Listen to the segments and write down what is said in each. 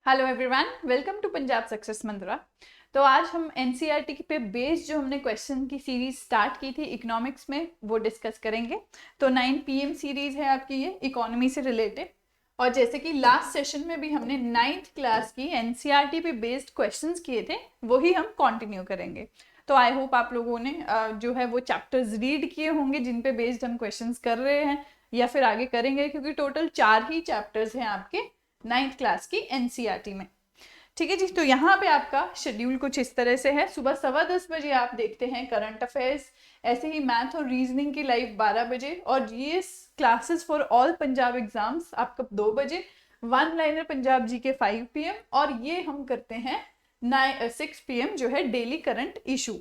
Hello everyone, welcome to Punjab success mantra. तो आज हम एनसीईआरटी पे बेस्ड जो हमने क्वेश्चन की सीरीज स्टार्ट की थी इकोनॉमिक्स में वो डिस्कस करेंगे। तो 9 PM सीरीज है आपकी ये इकोनॉमी से रिलेटेड। और जैसे कि लास्ट सेशन में भी हमने 9th क्लास की एनसीईआरटी पे बेस्ड क्वेश्चंस किए थे, वही हम कंटिन्यू करेंगे। तो आई होप आप लोगों ने जो है वो चैप्टर्स रीड किए होंगे जिन पे बेस्ड हम क्वेश्चंस कर रहे हैं या फिर आगे करेंगे, क्योंकि टोटल 4 ही चैप्टर्स हैं आपके 9th क्लास की एनसीईआरटी में। ठीक है जी। तो यहाँ पे आपका शेड्यूल कुछ इस तरह से है। सुबह 10:15 आप देखते हैं करंट अफेयर्स, ऐसे ही मैथ और रीजनिंग की लाइव 12 बजे, और ये classes for all Punjab exams आपका 2 बजे, वन लाइनर पंजाब जी के 5 PM, और ये हम करते हैं 6 PM जो है डेली करंट इशू।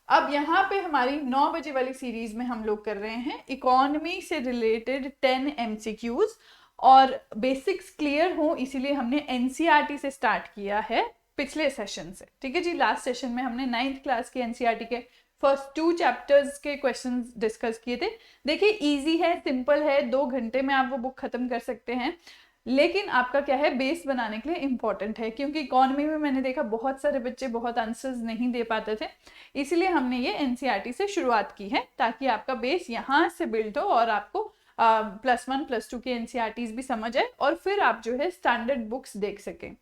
अब यहाँ पे हमारी 9 बजे वाली सीरीज में हम लोग कर रहे हैं इकोनॉमी से रिलेटेड 10 MCQs, और बेसिक्स क्लियर हो इसीलिए हमने एनसीईआरटी से स्टार्ट किया है पिछले सेशन से। ठीक है जी। लास्ट सेशन में हमने 9th क्लास के एनसीईआरटी के फर्स्ट 2 चैप्टर्स के क्वेश्चंस डिस्कस किए थे। देखिए इजी है, सिंपल है, 2 घंटे में आप वो बुक खत्म कर सकते हैं, लेकिन आपका क्या है बेस बनाने के लिए इम्पोर्टेंट है, क्योंकि इकोनॉमी में मैंने देखा बहुत सारे बच्चे बहुत आंसर्स नहीं दे पाते थे, इसीलिए हमने ये एनसीईआरटी से शुरुआत की है ताकि आपका बेस यहाँ से बिल्ड हो और आपको +1 +2 के एनसीईआरटीज भी समझ आए और फिर आप जो है स्टैंडर्ड बुक्स देख सकें।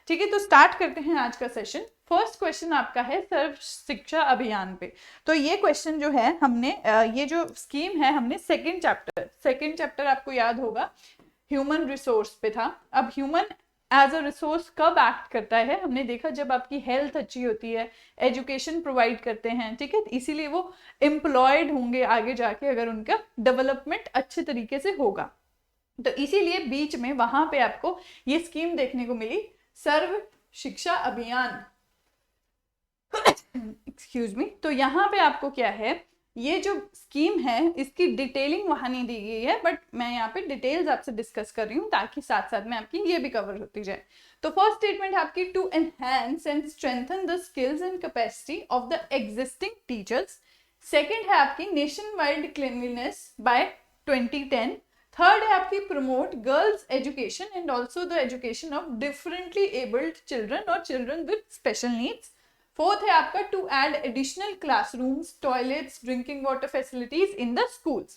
ठीक है, तो स्टार्ट करते हैं आज का सेशन। फर्स्ट क्वेश्चन आपका है सर्व शिक्षा अभियान पे। तो ये क्वेश्चन जो है हमने ये जो स्कीम है हमने सेकंड चैप्टर आपको याद होगा ह्यूमन रिसोर्स पे था। अब ह्यूमन एज अ रिसोर्स कब एक्ट करता है, हमने देखा जब आपकी हेल्थ अच्छी होती है, एजुकेशन प्रोवाइड करते हैं। ठीक है, इसीलिए वो एम्प्लॉयड होंगे आगे जाके अगर उनका डेवलपमेंट अच्छे तरीके से होगा। तो इसीलिए बीच में वहां पे आपको ये स्कीम देखने को मिली, सर्व शिक्षा अभियान। Excuse me. तो यहाँ पे आपको क्या है, ये जो स्कीम है इसकी डिटेलिंग वहां नहीं दी गई है, बट मैं यहाँ पे डिटेल्स आपसे डिस्कस कर रही हूँ ताकि साथ साथ में आपकी ये भी कवर होती जाए। तो फर्स्ट स्टेटमेंट है आपकी to enhance and strengthen the skills and capacity of the existing teachers. Second है आपकी nationwide cleanliness by 2010। Third है आपकी promote girls education and also the education of differently abled children और children with special needs. Fourth है आपका to add additional classrooms, toilets, drinking water facilities in the schools.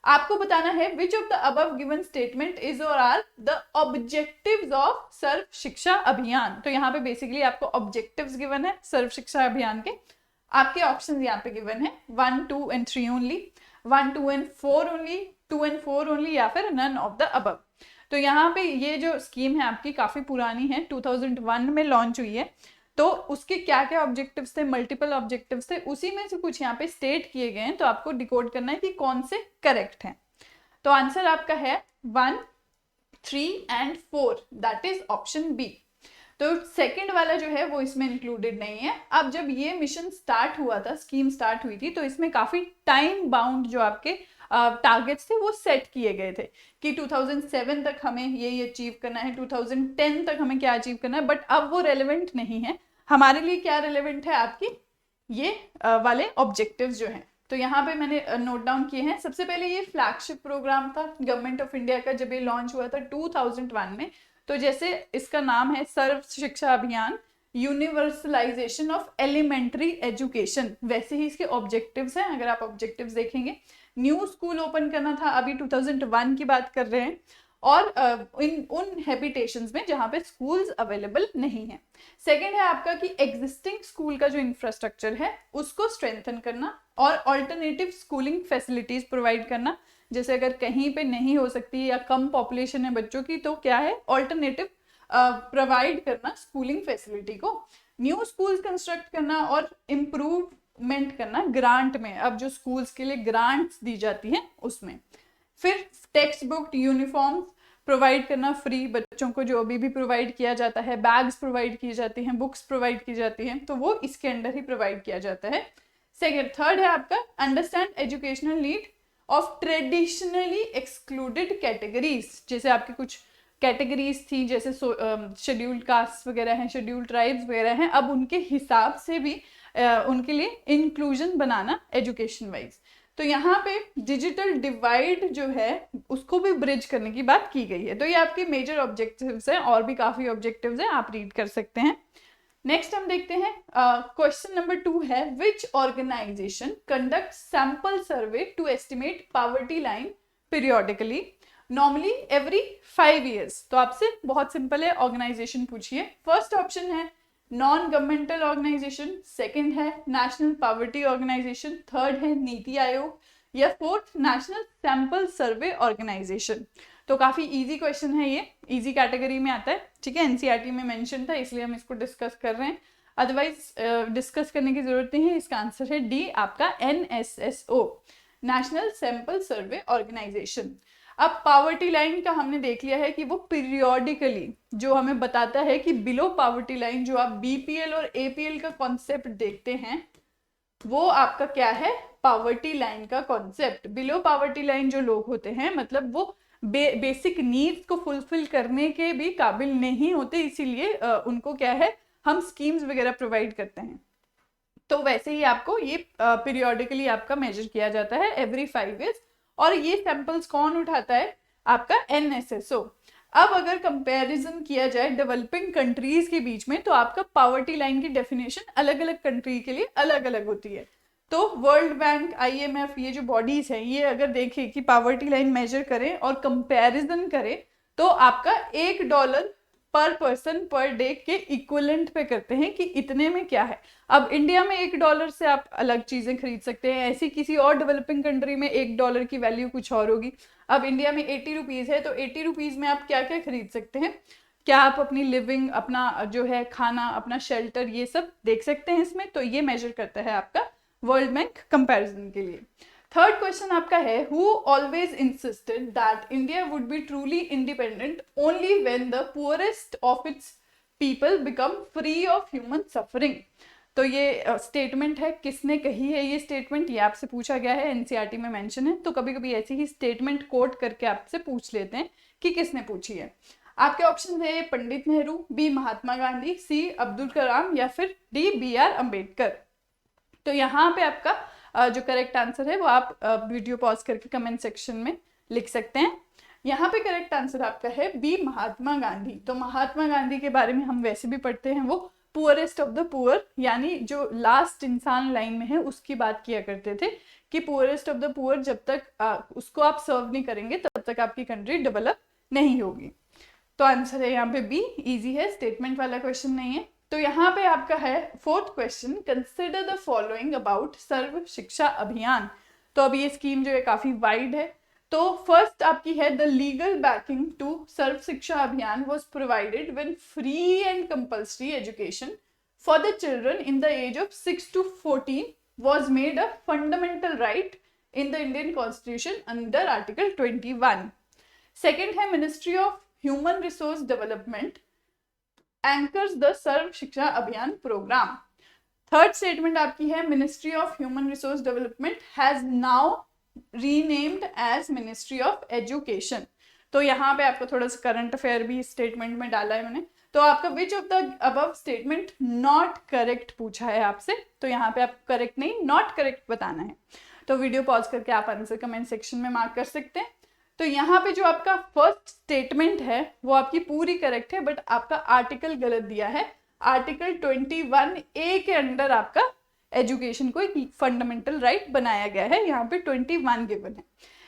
आपको बताना है which of the above given statement is और are the objectives of सर्व शिक्षा अभियान। तो यहाँ पे बेसिकली आपको ऑब्जेक्टिव्स गिवन है सर्व शिक्षा अभियान के। आपके ऑप्शन यहाँ पे गिवन है 1, 2 and 3 only, 1, 2 and 4 only, 2 and 4 only, या फिर नन ऑफ द अबव। तो यहाँ पे ये जो स्कीम है आपकी काफी पुरानी है, 2001 में लॉन्च हुई है। तो उसके क्या क्या ऑब्जेक्टिव्स थे, मल्टीपल ऑब्जेक्टिव्स थे, उसी में से कुछ यहाँ पे स्टेट किए गए हैं, तो आपको डिकोड करना है कि कौन से करेक्ट हैं। तो आंसर आपका है 1, 3 and 4, that is option B. तो सेकंड वाला जो है वो इसमें इंक्लूडेड नहीं है। अब जब ये मिशन स्टार्ट हुआ था, स्कीम स्टार्ट हुई थी, तो इसमें काफी टाइम बाउंड जो आपके टारगेट्स थे वो सेट किए गए थे कि 2007 तक हमें ये अचीव करना है, 2010 तक हमें क्या अचीव करना है, बट अब वो रेलेवेंट नहीं है हमारे लिए। क्या रेलेवेंट है आपकी ये वाले ऑब्जेक्टिव्स जो हैं। तो यहाँ पे मैंने नोट डाउन किए हैं। सबसे पहले ये फ्लैगशिप प्रोग्राम था गवर्नमेंट ऑफ इंडिया का, जब ये लॉन्च हुआ था 2001 में। तो जैसे इसका नाम है सर्व शिक्षा अभियान, यूनिवर्सलाइजेशन ऑफ एलिमेंट्री एजुकेशन, वैसे ही इसके ऑब्जेक्टिव्स हैं। अगर आप ऑब्जेक्टिव्स देखेंगे, न्यू स्कूल ओपन करना था, अभी 2001 की बात कर रहे हैं, और उन हैबिटेशंस में जहां पे स्कूल्स अवेलेबल नहीं है। सेकंड है आपका कि एग्जिस्टिंग स्कूल का जो इंफ्रास्ट्रक्चर है उसको स्ट्रेंथन करना और ऑल्टरनेटिव स्कूलिंग फैसिलिटीज प्रोवाइड करना। जैसे अगर कहीं पे नहीं हो सकती या कम पॉपुलेशन है बच्चों की, तो क्या है ऑल्टरनेटिव प्रोवाइड करना स्कूलिंग फैसिलिटी को। न्यू स्कूल्स कंस्ट्रक्ट करना और इम्प्रूवमेंट करना ग्रांट में, अब जो स्कूल्स के लिए ग्रांट्स दी जाती हैं उसमें। फिर टेक्स्ट बुक, यूनिफॉर्म्स प्रोवाइड करना फ्री बच्चों को, जो अभी भी प्रोवाइड किया जाता है, बैग्स प्रोवाइड की जाती हैं, बुक्स प्रोवाइड की जाती हैं, तो वो इसके अंडर ही प्रोवाइड किया जाता है। थर्ड है आपका understand educational need of traditionally excluded categories. जैसे आपकी कुछ कैटेगरीज थी, जैसे शेड्यूल्ड कास्ट वगैरह हैं, शेड्यूल्ड ट्राइब्स वगैरह हैं, अब उनके हिसाब से भी उनके लिए इंक्लूजन बनाना एजुकेशन वाइज। तो यहाँ पे डिजिटल डिवाइड जो है उसको भी ब्रिज करने की बात की गई है। तो ये आपके मेजर ऑब्जेक्टिव्स हैं, और भी काफी ऑब्जेक्टिव्स हैं, आप रीड कर सकते हैं। नेक्स्ट हम देखते हैं क्वेश्चन नंबर 2 है, which organisation conduct sample survey to estimate poverty line periodically normally every 5 years। तो आपसे बहुत सिंपल है, ऑर्गेनाइजेशन पूछिए। फर्स्ट ऑप्शन है नॉन गवर्नमेंटल ऑर्गेनाइजेशन, सेकंड है नेशनल पॉवर्टी ऑर्गेनाइजेशन, थर्ड है नीति आयोग, या fourth national sample survey organisation. तो काफी इजी क्वेश्चन है, ये इजी कैटेगरी में आता है, ठीक है, एनसीईआरटी में मेंशन था इसलिए हम इसको डिस्कस कर रहे हैं, अदरवाइज डिस्कस करने की जरूरत नहीं है। इसका आंसर है डी, आपका NSSO, national sample survey organisation. अब पावर्टी लाइन का हमने देख लिया है कि वो पीरियोडिकली जो हमें बताता है कि बिलो पावर्टी लाइन, जो आप BPL और APL का कॉन्सेप्ट देखते हैं, वो आपका क्या है, पावर्टी लाइन का कॉन्सेप्ट। बिलो पावर्टी लाइन जो लोग होते हैं, मतलब वो बेसिक नीड्स को फुलफिल करने के भी काबिल नहीं होते, इसीलिए उनको क्या है, हम स्कीम्स वगैरह प्रोवाइड करते हैं। तो वैसे ही आपको ये पीरियोडिकली आपका मेजर किया जाता है एवरी 5 years, और ये सैंपल्स कौन उठाता है, आपका NSSO। अब अगर कंपैरिजन किया जाए डेवलपिंग कंट्रीज के बीच में, तो आपका पावर्टी लाइन की डेफिनेशन अलग अलग कंट्री के लिए अलग अलग होती है। तो वर्ल्ड बैंक, IMF, ये जो बॉडीज हैं, ये अगर देखें कि पावर्टी लाइन मेजर करें और कंपैरिजन करें, तो आपका $1 पर पर्सन पर डे के इक्विवेलेंट पे करते हैं कि इतने में क्या है। अब इंडिया में $1 से आप अलग चीजें खरीद सकते हैं, ऐसी किसी और डेवलपिंग कंट्री में $1 की वैल्यू कुछ और होगी। अब इंडिया में 80 रुपीज है, तो 80 रुपीज में आप क्या क्या खरीद सकते हैं, क्या आप अपनी लिविंग, अपना जो है खाना, अपना शेल्टर, ये सब देख सकते हैं इसमें। तो ये मेजर करता है आपका वर्ल्ड बैंक कंपैरिजन के लिए। थर्ड क्वेश्चन आपका है, who always insisted that India would be truly independent only when the poorest of its people become free of human suffering. तो ये स्टेटमेंट है, किसने कही है ये स्टेटमेंट, ये आपसे पूछा गया है, एनसीईआरटी में मेंशन है। तो कभी कभी ऐसी ही स्टेटमेंट कोट करके आपसे पूछ लेते हैं कि किसने पूछी है। आपके ऑप्शन है पंडित नेहरू, बी महात्मा गांधी, सी अब्दुल कलाम, या फिर डी BR अम्बेडकर। तो यहाँ पे आपका जो करेक्ट आंसर है वो आप वीडियो पॉज करके कमेंट सेक्शन में लिख सकते हैं। यहाँ पे करेक्ट आंसर आपका है बी महात्मा गांधी। तो महात्मा गांधी के बारे में हम वैसे भी पढ़ते हैं, वो पुअरेस्ट ऑफ द पुअर, यानी जो लास्ट इंसान लाइन में है उसकी बात किया करते थे कि पुअरेस्ट ऑफ द पुअर, जब तक उसको आप सर्व नहीं करेंगे तब तक आपकी कंट्री डेवलप नहीं होगी। तो आंसर है यहाँ पे बी, इजी है, स्टेटमेंट वाला क्वेश्चन नहीं है। तो यहाँ पे आपका है fourth question, consider the following about Sarva Shiksha Abhiyan. तो अब ये स्कीम जो है काफी वाइड है। तो फर्स्ट आपकी है, the legal backing to Sarva Shiksha Abhiyan was provided when free and compulsory education for the children in the age of 6 to 14 was made a fundamental right in the Indian Constitution under Article 21. Second है, Ministry of Human Resource Development anchors the Sarva Shiksha Abhiyan programme. Third statement आपकी है, ministry of human resource development has now renamed as ministry of education. तो यहाँ पे आपको थोड़ा सा current affair भी स्टेटमेंट में डाला है मैंने। तो आपका विच of the above statement not correct पूछा है आपसे, तो यहाँ पे आप करेक्ट नहीं, नॉट करेक्ट बताना है। तो वीडियो पॉज करके आप आंसर कमेंट सेक्शन में मार्क कर सकते हैं। तो यहाँ पे जो आपका फर्स्ट स्टेटमेंट है वो आपकी पूरी करेक्ट है, बट आपका आर्टिकल गलत दिया है। आर्टिकल 21A के अंडर आपका एजुकेशन को एक फंडामेंटल राइट बनाया गया है, यहाँ पे 21 गिवन है।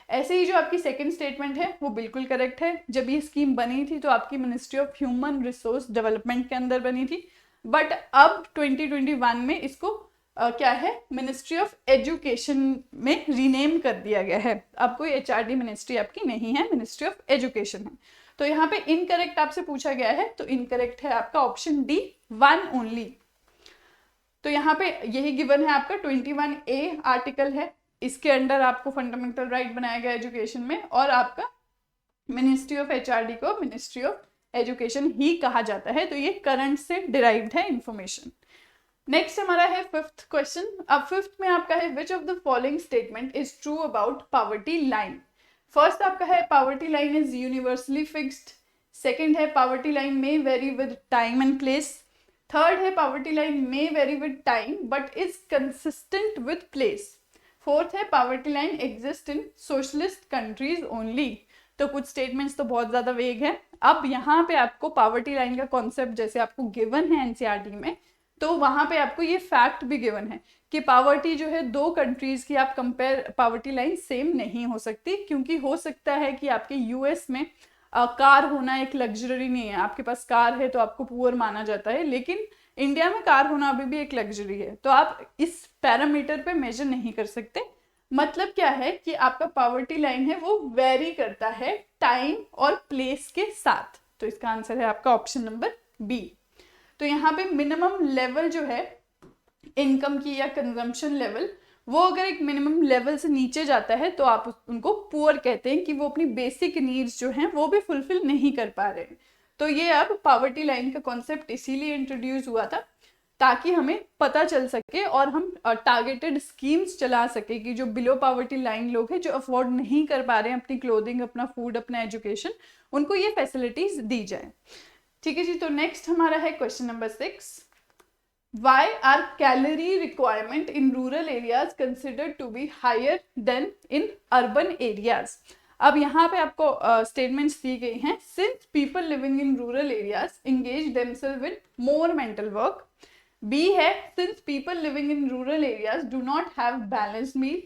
ऐसे ही जो आपकी सेकंड स्टेटमेंट है वो बिल्कुल करेक्ट है। जब ये स्कीम बनी थी तो आपकी ministry of human resource development के अंदर बनी थी, बट अब 2021 में इसको क्या है, मिनिस्ट्री ऑफ एजुकेशन में रीनेम कर दिया गया है। अब कोई HRD मिनिस्ट्री आपकी नहीं है, मिनिस्ट्री ऑफ एजुकेशन है। तो यहाँ पे इनकरेक्ट आपसे पूछा गया है, तो इनकरेक्ट है आपका ऑप्शन डी, 1 ओनली। तो यहाँ पे यही गिवन है आपका 21A आर्टिकल है, इसके अंडर आपको फंडामेंटल राइट बनाया गया एजुकेशन में, और आपका मिनिस्ट्री ऑफ HRD को मिनिस्ट्री ऑफ एजुकेशन ही कहा जाता है। तो ये करंट से डिराइव्ड है इंफॉर्मेशन। नेक्स्ट हमारा है फिफ्थ क्वेश्चन। अब फिफ्थ में आपका है, which of the following statement is true about poverty line. First आपका है, poverty line is universally fixed. Second है, poverty line may vary with time and place. Third है, poverty line may vary with time but is consistent with place. Fourth है poverty line exist in socialist countries only. तो कुछ statements तो बहुत ज्यादा वेग है। अब यहाँ पे आपको पॉवर्टी लाइन का कॉन्सेप्ट जैसे आपको गिवन है एनसीईआरटी में, तो वहां पे आपको ये फैक्ट भी गिवन है कि पॉवर्टी जो है दो कंट्रीज की आप कंपेयर, पॉवर्टी लाइन सेम नहीं हो सकती, क्योंकि हो सकता है कि आपके यूएस में कार होना एक लग्जरी नहीं है, आपके पास कार है तो आपको पुअर माना जाता है, लेकिन इंडिया में कार होना अभी भी एक लग्जरी है, तो आप इस पैरामीटर पे मेजर नहीं कर सकते। मतलब क्या है कि आपका पॉवर्टी लाइन है वो वेरी करता है टाइम और प्लेस के साथ। तो इसका आंसर है आपका ऑप्शन नंबर बी। तो यहाँ पे मिनिमम लेवल जो है इनकम की या कंजम्पशन लेवल, वो अगर एक मिनिमम लेवल से नीचे जाता है तो आप उनको पुअर कहते हैं, कि वो अपनी बेसिक नीड्स जो हैं वो भी फुलफिल नहीं कर पा रहे हैं। तो ये अब पॉवर्टी लाइन का कॉन्सेप्ट इसीलिए इंट्रोड्यूस हुआ था ताकि हमें पता चल सके और हम टारगेटेड स्कीम्स चला सके कि जो बिलो पॉवर्टी लाइन लोग हैं, जो अफोर्ड नहीं कर पा रहे हैं अपनी क्लोथिंग, अपना फूड, अपना एजुकेशन, उनको ये फैसिलिटीज दी जाए। ठीक है जी। तो नेक्स्ट हमारा है question number 6। Why are calorie requirement in rural areas considered to be higher than in urban areas? अब यहाँ पे आपको स्टेटमेंट्स दी गई हैं। Since people living in rural areas engage themselves with more mental work. B है since people living in rural areas do not have balanced meal.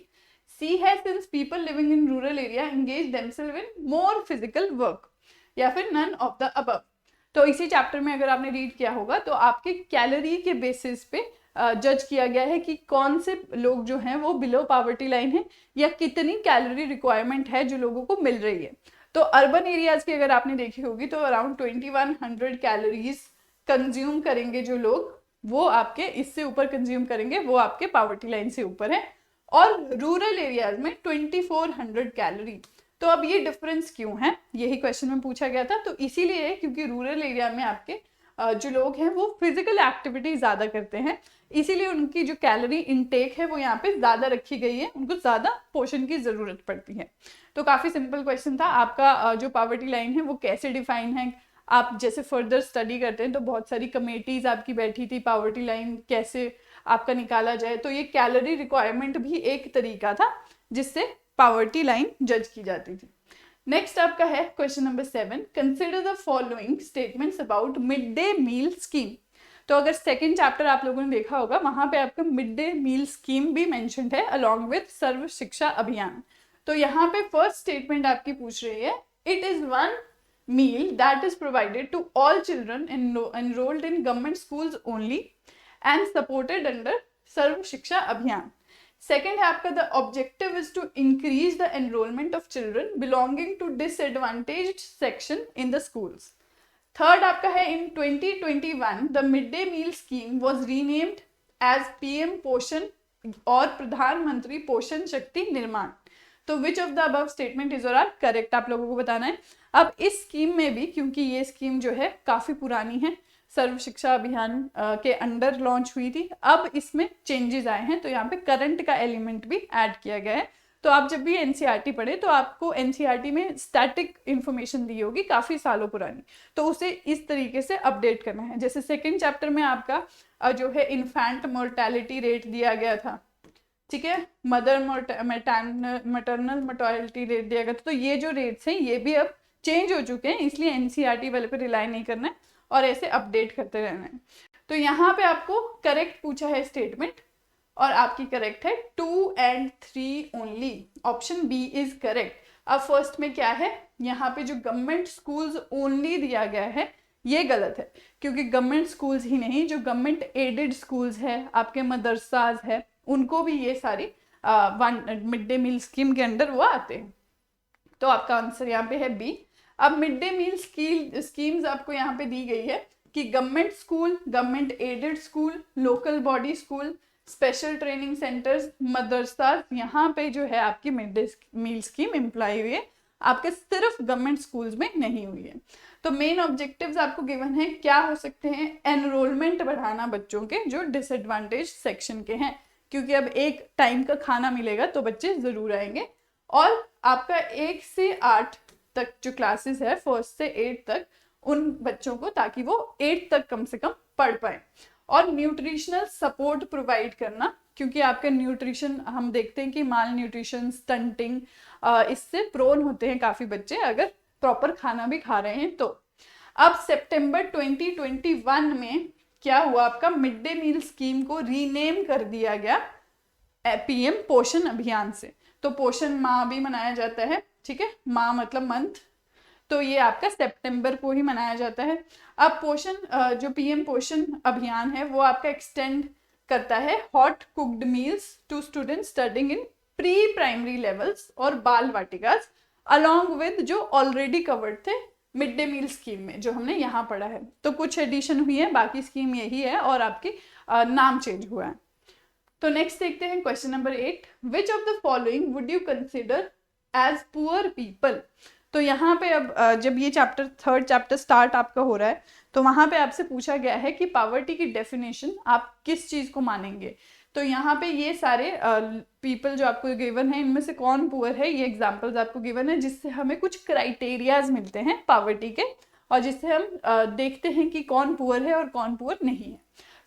C है since people living in rural area engage themselves in more physical work. या फिर none of the above। तो इसी chapter में अगर आपने read किया होगा तो आपके कैलोरी के बेसिस पे जज किया गया है कि कौन से लोग जो हैं वो बिलो पॉवर्टी लाइन है, या कितनी कैलोरी रिक्वायरमेंट है जो लोगों को मिल रही है। तो अर्बन एरियाज की अगर आपने देखी होगी तो अराउंड 2100 कैलोरीज कंज्यूम करेंगे जो लोग, वो आपके इससे ऊपर कंज्यूम करेंगे, वो आपके पॉवर्टी लाइन से ऊपर है। और रूरल एरियाज में 2400 कैलोरी। तो अब ये डिफरेंस क्यों है, यही क्वेश्चन में पूछा गया था। तो इसीलिए क्योंकि रूरल एरिया में आपके जो लोग हैं वो फिजिकल एक्टिविटी ज़्यादा करते हैं, इसीलिए उनकी जो कैलोरी इनटेक है वो यहाँ पे ज़्यादा रखी गई है, उनको ज़्यादा पोषण की ज़रूरत पड़ती है। तो काफ़ी सिंपल क्वेश्चन था। आपका जो पॉवर्टी लाइन है वो कैसे डिफाइन है, आप जैसे फर्दर स्टडी करते हैं तो बहुत सारी कमेटीज आपकी बैठी थी पॉवर्टी लाइन कैसे आपका निकाला जाए। तो ये कैलोरी रिक्वायरमेंट भी एक तरीका था जिससे पॉवर्टी लाइन जज की जाती थी। नेक्स्ट आपका है question number 7। Consider the following statements about mid day meal scheme. तो अगर सेकंड चैप्टर आप लोगों ने देखा होगा वहां पे आपका मिड डे मील स्कीम भी मेंशन्ड है अलॉन्ग विद सर्व शिक्षा अभियान। तो यहाँ पे फर्स्ट स्टेटमेंट आपकी पूछ रही है, it is one meal that is provided to all children enrolled in government schools only and supported under Sarva Shiksha Abhiyan. Second है आपका the objective is to increase the enrolment of children belonging to disadvantaged section in the schools. Third आपका है in 2021 the mid day meal scheme was renamed as PM Poshan और प्रधानमंत्री पोषण शक्ति निर्माण। तो which of the above statement is और are correct, आप लोगों को बताना है। अब इस स्कीम में भी, क्योंकि ये स्कीम जो है काफी पुरानी है, सर्व शिक्षा अभियान के अंडर लॉन्च हुई थी, अब इसमें चेंजेस आए हैं, तो यहाँ पे करंट का एलिमेंट भी ऐड किया गया है। तो आप जब भी एनसीईआरटी पढ़े तो आपको एनसीईआरटी में स्टैटिक इंफॉर्मेशन दी होगी काफी सालों पुरानी, तो उसे इस तरीके से अपडेट करना है। जैसे सेकेंड चैप्टर में आपका जो है इन्फेंट मोर्टेलिटी रेट दिया गया था, ठीक है, मैटरनल मोर्टेलिटी रेट दिया गया था। तो ये जो रेट्स हैं ये भी अब चेंज हो चुके हैं, इसलिए एनसीईआरटी वाले पे रिलाई नहीं करना है और ऐसे अपडेट करते रहना है। तो यहाँ पे आपको करेक्ट पूछा है स्टेटमेंट, और आपकी करेक्ट है 2 and 3 only. Option B is correct. अब फर्स्ट में क्या है, यहाँ पे जो गवर्नमेंट स्कूल्स ओनली दिया गया है ये गलत है, क्योंकि गवर्नमेंट स्कूल्स ही नहीं, जो गवर्नमेंट एडेड स्कूल्स है, आपके मदरसाज है, उनको भी ये सारी मिड डे मील स्कीम के अंडर वो आते हैं। तो आपका आंसर यहाँ पे है बी। अब मिड डे मील स्कीम्स आपको यहाँ पे दी गई है कि government school, government aided school, local body school, special training centres, मदरसा, यहाँ पे जो है आपकी mid day meal scheme imply हुई है, आपके सिर्फ गवर्नमेंट स्कूल्स में नहीं हुई है। तो मेन ऑब्जेक्टिव्स आपको गिवन है, क्या हो सकते हैं, एनरोलमेंट बढ़ाना बच्चों के जो डिसएडवांटेज सेक्शन के हैं, क्योंकि अब एक टाइम का खाना मिलेगा तो बच्चे जरूर आएंगे। और आपका 1 से 8 तक जो क्लासेस है, 1st से 8 तक, उन बच्चों को, ताकि वो 8 तक कम से कम पढ़ पाए। और न्यूट्रिशनल सपोर्ट प्रोवाइड करना, क्योंकि आपका न्यूट्रिशन हम देखते हैं कि माल न्यूट्रिशन, स्टंटिंग, इससे प्रोन होते हैं काफ़ी बच्चे अगर प्रॉपर खाना भी खा रहे हैं तो। अब सितंबर 2021 में क्या हुआ, आपका मिड डे मील स्कीम को रीनेम कर दिया गया पीएम पोषण अभियान से। तो पोषण माह भी मनाया जाता है, ठीक है, माह मतलब मंथ, तो ये आपका सितंबर को ही मनाया जाता है। अब पोषण जो पीएम पोषण अभियान है वो आपका एक्सटेंड करता है hot cooked meals to students studying in pre primary levels और बाल वाटिकास अलॉन्ग विद जो ऑलरेडी कवर्ड थे मिड डे मील स्कीम में, जो हमने यहाँ पढ़ा है। तो कुछ एडिशन हुई है, बाकी स्कीम यही है और आपकी नाम चेंज हुआ है। तो नेक्स्ट देखते हैं question number 8, which of the following would you consider as poor people. तो यहाँ पे अब जब ये चैप्टर, थर्ड चैप्टर स्टार्ट आपका हो रहा है, तो वहाँ पे आपसे पूछा गया है कि पॉवर्टी की डेफिनेशन आप किस चीज़ को मानेंगे। तो यहाँ पे ये सारे पीपल जो आपको गिवन है, इनमें से कौन पुअर है, ये एग्जांपल्स आपको गिवन है, जिससे हमें कुछ क्राइटेरियाज मिलते हैं पॉवर्टी के, और जिससे हम देखते हैं कि कौन पुअर है और कौन पुअर नहीं है।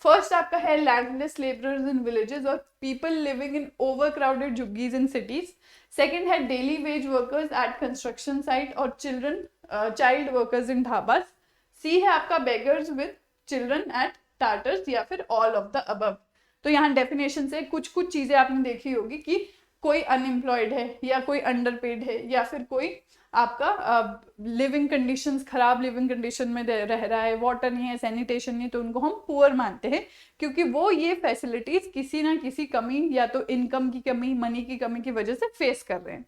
फर्स्ट आपका है लैंडलेस लेबरर्स इन विलेजेस और पीपल लिविंग इन ओवरक्राउडेड झुग्गीज इन सिटीज। सेकेंड है daily wage workers at construction site और child workers in dhabas. C है आपका beggars with children at tatters, या फिर ऑल ऑफ द अबव। तो यहाँ डेफिनेशन से कुछ कुछ चीजें आपने देखी होगी कि कोई अनएम्प्लॉयड है, या कोई अंडरपेड है, या फिर कोई आपका लिविंग कंडीशंस, खराब लिविंग कंडीशन में रह रहा है, वाटर नहीं है, सैनिटेशन नहीं, तो उनको हम पुअर मानते हैं, क्योंकि वो ये फैसिलिटीज किसी ना किसी कमी, या तो इनकम की कमी, मनी की कमी की वजह से फेस कर रहे हैं।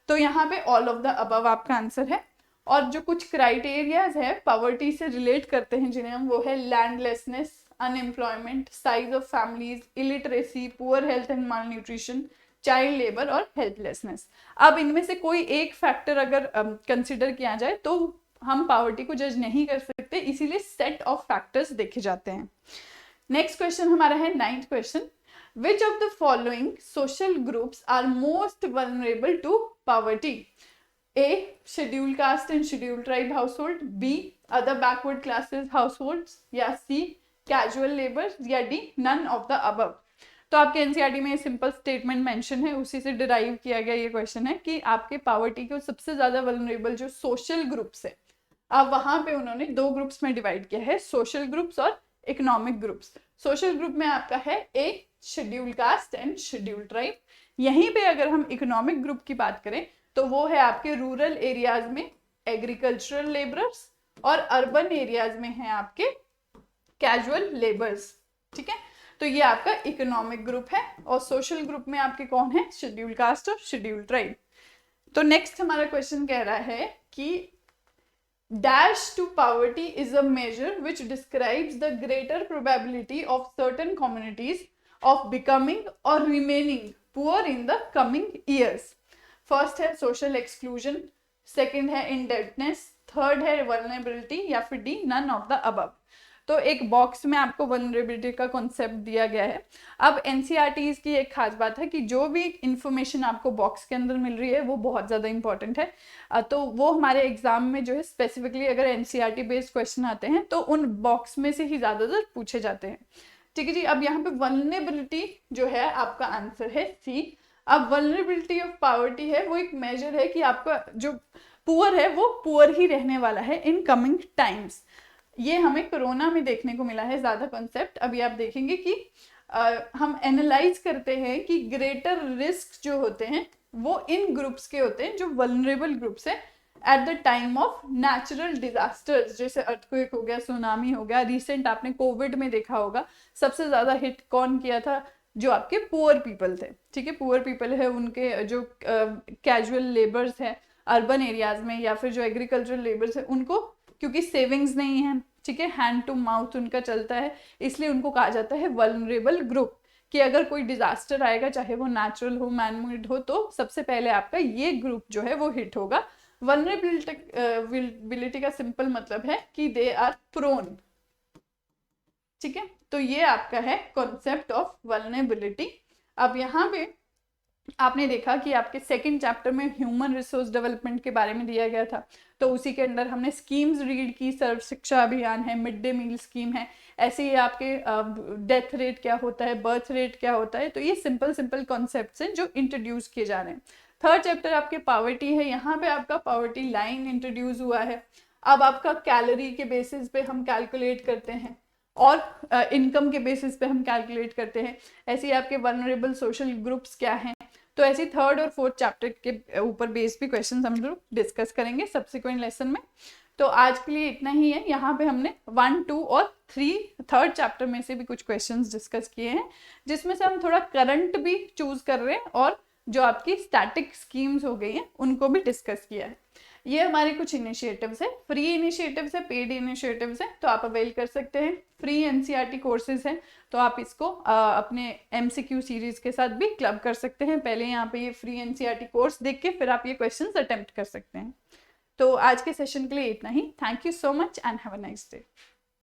तो यहाँ पे ऑल ऑफ द अबव आपका आंसर है। और जो कुछ क्राइटेरियाज है पॉवर्टी से रिलेट करते हैं जिन्हें हम, वो है landlessness, unemployment, size of families, illiteracy, poor health and malnutrition, child labour और हेल्पलेसनेस। अब इनमें से कोई एक फैक्टर अगर कंसिडर किया जाए तो हम पॉवर्टी को जज नहीं कर सकते, इसीलिए सेट ऑफ फैक्टर्स देखे जाते हैं। नेक्स्ट क्वेश्चन हमारा है 9th question, which of the following social groups are most vulnerable to poverty. A schedule caste and schedule tribe household, B other backward classes households, या सी कैजुअल लेबर, या D none of the above. तो आपके NCERT में simple statement mention है, उसी से derive किया गया ये क्वेश्चन है कि आपके पॉवर्टी के सबसे ज्यादा वल्नरेबल जो सोशल ग्रुप्स है, अब वहां पे उन्होंने 2 ग्रुप्स में डिवाइड किया है, सोशल ग्रुप्स और इकोनॉमिक ग्रुप्स। सोशल ग्रुप में आपका है a schedule caste and schedule tribe. यहीं पे अगर हम इकोनॉमिक ग्रुप की बात करें तो वो है आपके रूरल एरियाज में एग्रीकल्चरल लेबरर्स, और अर्बन एरियाज में है आपके कैजुअल लेबर्स, ठीक है। तो ये आपका इकोनॉमिक ग्रुप है, और सोशल ग्रुप में आपके कौन है, शेड्यूल कास्ट और शेड्यूल ट्राइब। तो नेक्स्ट हमारा क्वेश्चन कह रहा है कि dash to poverty is a measure which describes the greater probability of certain communities of becoming और remaining poor in the coming years. First है सोशल एक्सक्लूजन, सेकेंड है इंडेप्टनेस, थर्ड है वल्नरेबिलिटी, या फिर D none of the above. तो एक box में आपको वल्नरेबिलिटी का कॉन्सेप्ट दिया गया है। अब एनसीईआरटी की एक खास बात है कि जो भी इंफॉर्मेशन आपको बॉक्स के अंदर मिल रही है वो बहुत ज़्यादा इंपॉर्टेंट है। तो वो हमारे एग्जाम में जो है स्पेसिफिकली अगर एनसीईआरटी बेस्ड क्वेश्चन आते हैं तो उन बॉक्स में से ही ज़्यादातर पूछे जाते हैं, ठीक है जी। अब यहाँ पे वल्नरेबिलिटी जो है आपका आंसर है सी। अब वल्नरेबिलिटी ऑफ पॉवर्टी है वो एक मेजर है कि आपका जो पुअर है वो पुअर ही रहने वाला है इन कमिंग टाइम्स। ये हमें कोरोना में देखने को मिला है ज़्यादा कॉन्सेप्ट। अभी आप देखेंगे कि हम एनालाइज करते हैं कि ग्रेटर रिस्क जो होते हैं वो इन ग्रुप्स के होते हैं जो वल्नरेबल ग्रुप्स है at the time of natural disasters, जैसे अर्थक्वेक हो गया, सुनामी हो गया। रिसेंट आपने कोविड में देखा होगा सबसे ज़्यादा हिट कौन किया था, जो आपके पुअर पीपल थे, ठीक है। पुअर पीपल है उनके जो कैजुअल लेबर्स है अर्बन एरियाज में, या फिर जो एग्रीकल्चरल लेबर्स है उनको, क्योंकि सेविंग्स नहीं है, ठीक है, हैंड टू माउथ उनका चलता है, इसलिए उनको कहा जाता है वल्नरेबल ग्रुप। कि अगर कोई डिजास्टर आएगा, चाहे वो नेचुरल हो, मैन मेड हो, तो सबसे पहले आपका ये ग्रुप जो है वो हिट होगा। वल्नरेबिलिटी का सिंपल मतलब है कि दे आर प्रोन, ठीक है। तो ये आपका है कॉन्सेप्ट ऑफ वल्नरेबिलिटी। अब यहाँ पे आपने देखा कि आपके सेकंड चैप्टर में ह्यूमन रिसोर्स डेवलपमेंट के बारे में दिया गया था, तो उसी के अंदर हमने स्कीम्स रीड की, सर्व शिक्षा अभियान है, मिड डे मील स्कीम है, ऐसे ही आपके डेथ रेट क्या होता है, बर्थ रेट क्या होता है। तो ये सिंपल सिंपल कॉन्सेप्ट्स हैं जो इंट्रोड्यूस किए जा रहे हैं। थर्ड चैप्टर आपके पावर्टी है, यहाँ पे आपका पावर्टी लाइन इंट्रोड्यूस हुआ है। अब आपका कैलोरी के बेसिस पे हम कैलकुलेट करते हैं और इनकम के बेसिस पे हम कैलकुलेट करते हैं। ऐसे ही आपके वनरेबल सोशल ग्रुप्स क्या हैं। तो ऐसे थर्ड और फोर्थ चैप्टर के ऊपर बेस भी क्वेश्चन हम लोग डिस्कस करेंगे सब्सिक्वेंट लेसन में। तो आज के लिए इतना ही है। यहाँ पे हमने 1, 2 और 3 थर्ड चैप्टर में से भी कुछ क्वेश्चंस डिस्कस किए हैं, जिसमें से हम थोड़ा करंट भी चूज कर रहे हैं और जो आपकी स्टैटिक स्कीम्स हो गई हैं उनको भी डिस्कस किया है। ये हमारे कुछ इनिशिएटिव्स है, फ्री इनिशिएटिव्स है, पेड इनिशिएटिव्स है, तो आप अवेल कर सकते हैं। फ्री एनसीईआरटी कोर्सेज हैं, तो आप इसको अपने एमसीक्यू सीरीज के साथ भी क्लब कर सकते हैं। पहले यहाँ पे ये फ्री एनसीईआरटी कोर्स देख के फिर आप ये क्वेश्चंस अटेम्प्ट कर सकते हैं। तो आज के सेशन के लिए इतना ही। Thank you so much and have a nice day.